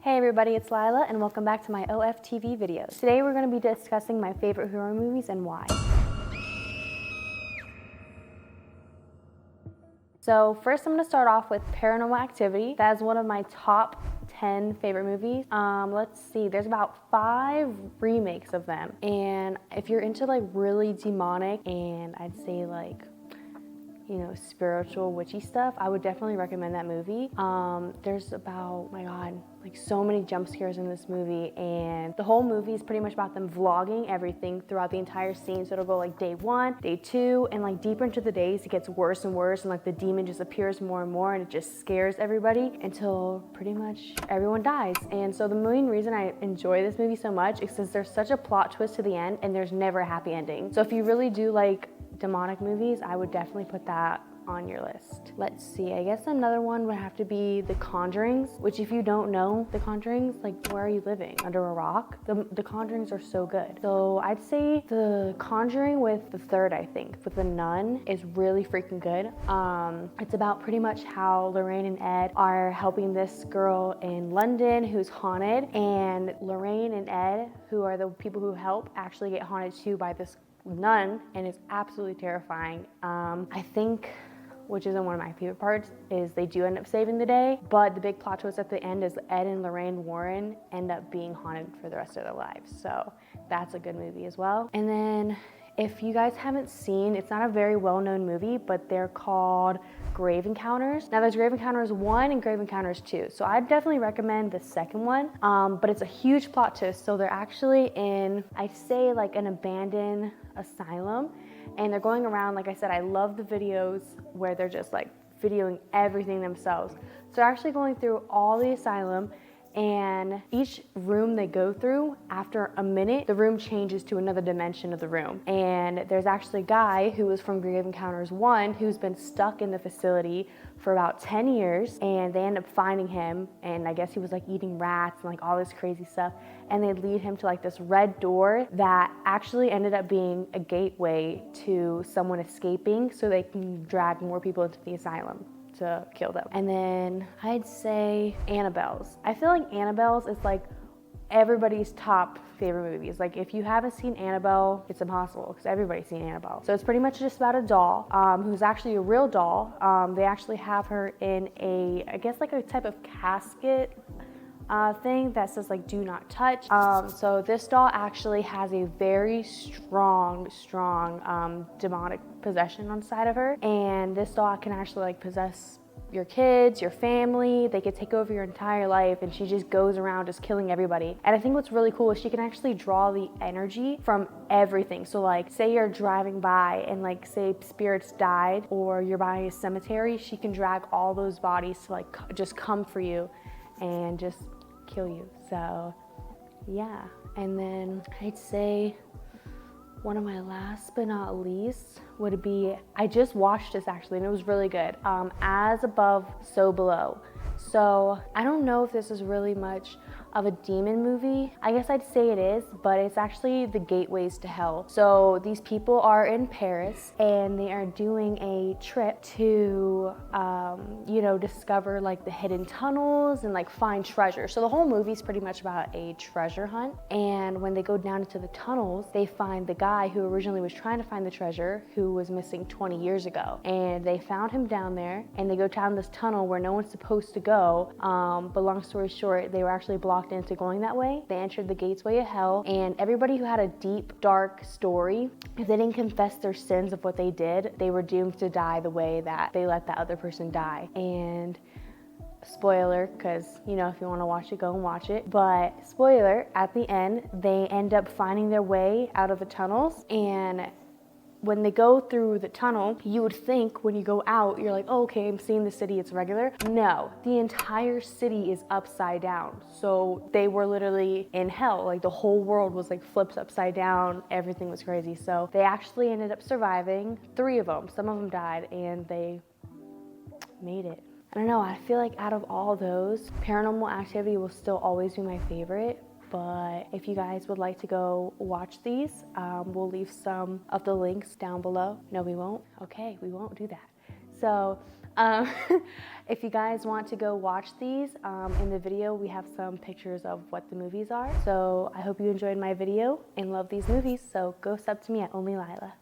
Hey everybody, it's Lila and welcome back to my OFTV videos. Today we're going to be discussing my favorite horror movies and why. So first I'm going to start off with Paranormal Activity. That is one of my top 10 favorite movies. Let's see, there's about 5 remakes of them. And if you're into like really demonic and I'd say like, you know, spiritual witchy stuff, I would definitely recommend that movie. There's about, my God, like so many jump scares in this movie, and the whole movie is pretty much about them vlogging everything throughout the entire scene. So it'll go like day 1, day 2, and like deeper into the days it gets worse and worse, and like the demon just appears more and more, and it just scares everybody until pretty much everyone dies. And so the main reason I enjoy this movie so much is because there's such a plot twist to the end and there's never a happy ending. So if you really do like demonic movies, I would definitely put that on your list. Let's see, I guess another one would have to be The Conjurings, which if you don't know The Conjurings, like where are you living? Under a rock? The Conjurings are so good. So I'd say The Conjuring with the third, I think, with the nun is really freaking good. It's about pretty much how Lorraine and Ed are helping this girl in London who's haunted, and Lorraine and Ed, who are the people who help, actually get haunted too by this nun, and it's absolutely terrifying. I think, which isn't one of my favorite parts, is they do end up saving the day, but the big plot twist at the end is Ed and Lorraine Warren end up being haunted for the rest of their lives. So that's a good movie as well. And then if you guys haven't seen, it's not a very well-known movie, but they're called Grave Encounters. Now there's Grave Encounters 1 and Grave Encounters 2. So I'd definitely recommend the second one, but it's a huge plot twist. So they're actually in, I'd say like an abandoned asylum, and they're going around, like I said, I love the videos where they're just like videoing everything themselves. So they're actually going through all the asylum, and each room they go through, after a minute, the room changes to another dimension of the room. And there's actually a guy who was from Grave Encounters 1 who's been stuck in the facility for about 10 years, and they end up finding him, and I guess he was like eating rats and like all this crazy stuff, and they lead him to like this red door that actually ended up being a gateway to someone escaping so they can drag more people into the asylum to kill them. And then I'd say Annabelle's. I feel like Annabelle's is like everybody's top favorite movies. Like if you haven't seen Annabelle, it's impossible because everybody's seen Annabelle. So it's pretty much just about a doll who's actually a real doll. They actually have her in a, I guess like a type of casket thing that says like do not touch. So this doll actually has a very strong demonic possession on the side of her, and this doll can actually like possess your kids, your family. They could take over your entire life, and she just goes around just killing everybody. And I think what's really cool is she can actually draw the energy from everything. So like say you're driving by and like say spirits died, or you're by a cemetery, she can drag all those bodies to like just come for you and just kill you. So yeah. And then I'd say one of my last but not least would be, I just watched this actually and it was really good, As Above, So Below. So I don't know if this is really much of a demon movie. I guess I'd say it is, but it's actually the gateways to hell. So these people are in Paris and they are doing a trip to, you know, discover like the hidden tunnels and like find treasure. So the whole movie is pretty much about a treasure hunt. And when they go down into the tunnels, they find the guy who originally was trying to find the treasure, who was missing 20 years ago. And they found him down there, and they go down this tunnel where no one's supposed to go. But long story short, they were actually blocked into going that way. They entered the gateway of hell, and everybody who had a deep, dark story, if they didn't confess their sins of what they did, they were doomed to die the way that they let that other person die. And spoiler, because you know, if you want to watch it, go and watch it, but spoiler, at the end they end up finding their way out of the tunnels. And when they go through the tunnel, you would think when you go out, you're like, oh, okay, I'm seeing the city, it's regular. No, the entire city is upside down. So they were literally in hell. Like the whole world was like flipped upside down. Everything was crazy. So they actually ended up surviving, 3 of them. Some of them died, and they made it. I don't know, I feel like out of all those, Paranormal Activity will still always be my favorite. But if you guys would like to go watch these, we'll leave some of the links down below. No, we won't. Okay, we won't do that. So If you guys want to go watch these, in the video we have some pictures of what the movies are. So I hope you enjoyed my video and love these movies. So go sub to me at Only Lila.